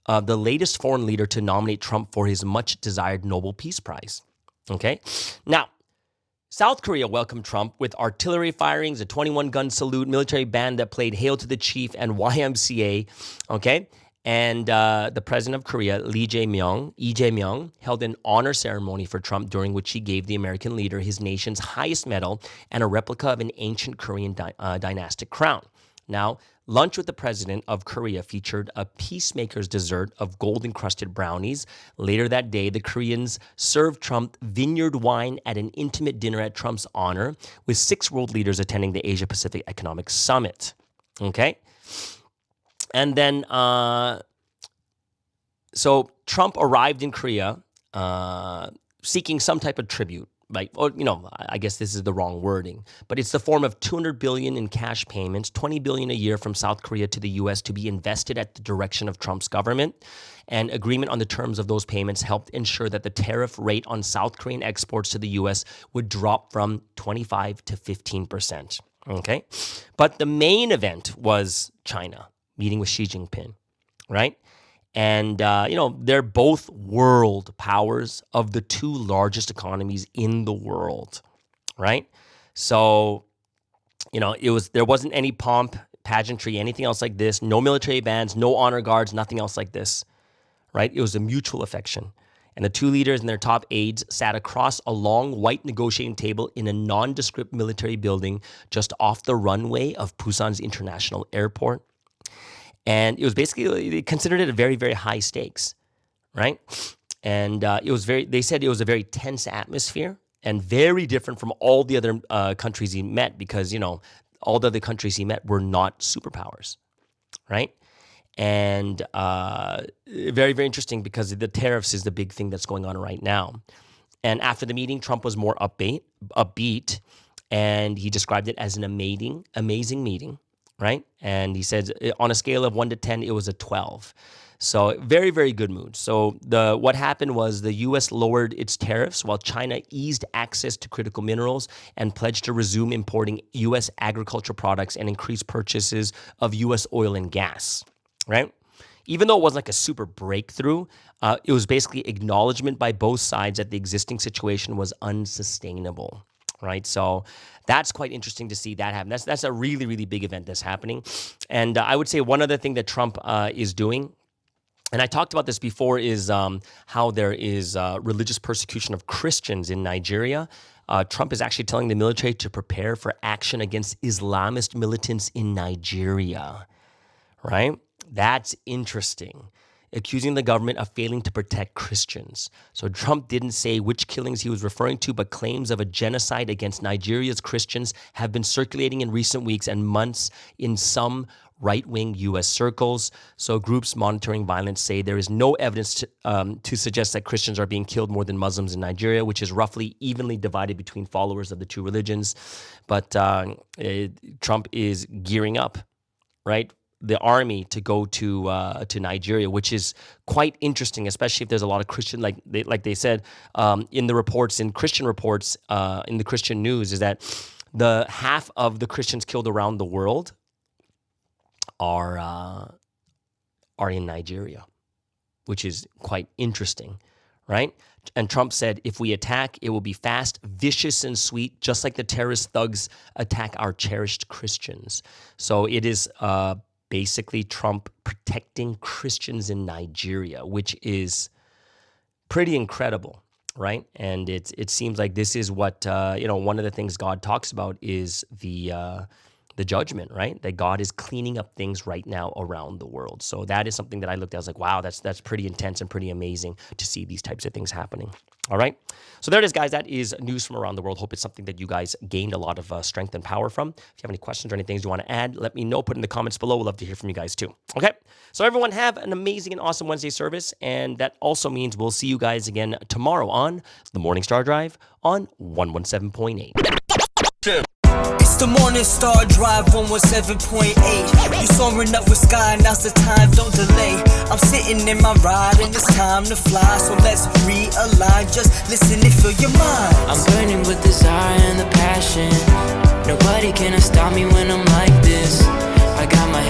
the latest foreign leader to nominate Trump for his much-desired Nobel Peace Prize. Okay? Now, South Korea welcomed Trump with artillery firings, a 21-gun salute, military band that played Hail to the Chief and YMCA. Okay? And the president of Korea, Lee Jae-myung, held an honor ceremony for Trump during which he gave the American leader his nation's highest medal and a replica of an ancient Korean dynastic crown. Now, lunch with the president of Korea featured a peacemaker's dessert of gold-encrusted brownies. Later that day, the Koreans served Trump vineyard wine at an intimate dinner at Trump's honor, with 6 world leaders attending the Asia-Pacific Economic Summit. Okay? And then, so Trump arrived in Korea seeking some type of tribute. I guess this is the wrong wording, but it's the form of $200 billion in cash payments, $20 billion a year from South Korea to the U.S. to be invested at the direction of Trump's government. And agreement on the terms of those payments helped ensure that the tariff rate on South Korean exports to the U.S. would drop from 25 to 15%. Okay, but the main event was China meeting with Xi Jinping, right? And, they're both world powers of the two largest economies in the world, right? So, there wasn't any pomp, pageantry, anything else like this. No military bands, no honor guards, nothing else like this, right? It was a mutual affection. And the two leaders and their top aides sat across a long white negotiating table in a nondescript military building just off the runway of Busan's International Airport. And it was basically, they considered it a very, very high stakes, right? And they said it was a very tense atmosphere and very different from all the other countries he met because, all the other countries he met were not superpowers, right? And very, very interesting because the tariffs is the big thing that's going on right now. And after the meeting, Trump was more upbeat, and he described it as an amazing meeting, right? And he said on a scale of 1 to 10, it was a 12. So very, very good mood. So what happened was the U.S. lowered its tariffs while China eased access to critical minerals and pledged to resume importing U.S. agricultural products and increase purchases of U.S. oil and gas, right? Even though it wasn't like a super breakthrough, it was basically acknowledgement by both sides that the existing situation was unsustainable, right? So that's quite interesting to see that happen. That's a really, really big event that's happening. And I would say one other thing that Trump is doing, and I talked about this before, is how there is religious persecution of Christians in Nigeria. Trump is actually telling the military to prepare for action against Islamist militants in Nigeria, right? That's interesting. Accusing the government of failing to protect Christians. So Trump didn't say which killings he was referring to, but claims of a genocide against Nigeria's Christians have been circulating in recent weeks and months in some right-wing U.S. circles. So groups monitoring violence say there is no evidence to suggest that Christians are being killed more than Muslims in Nigeria, which is roughly evenly divided between followers of the two religions. But Trump is gearing up, right? The army to go to Nigeria, which is quite interesting, especially if there's a lot of Christian, like they said in the reports, in Christian reports, in the Christian news, is that the half of the Christians killed around the world are in Nigeria, which is quite interesting, right? And Trump said, if we attack, it will be fast, vicious, and sweet, just like the terrorist thugs attack our cherished Christians. So it is basically Trump protecting Christians in Nigeria, which is pretty incredible, right? And it seems like this is what, one of the things God talks about is the judgment, right? That God is cleaning up things right now around the world. So that is something that I looked at. I was like, wow, that's pretty intense and pretty amazing to see these types of things happening. All right. So there it is, guys. That is news from around the world. Hope it's something that you guys gained a lot of strength and power from. If you have any questions or any things you want to add, let me know. Put in the comments below. We'd love to hear from you guys too. Okay. So everyone have an amazing and awesome Wednesday service. And that also means we'll see you guys again tomorrow on the Morning Star Drive on 117.8.
It's the Morning Star Drive 117.8. You soaring up with sky, now's the time, don't delay. I'm sitting in my ride and it's time to fly. So let's realign, just listen and feel your mind.
I'm burning with desire and the passion. Nobody can stop me when I'm like this. I got my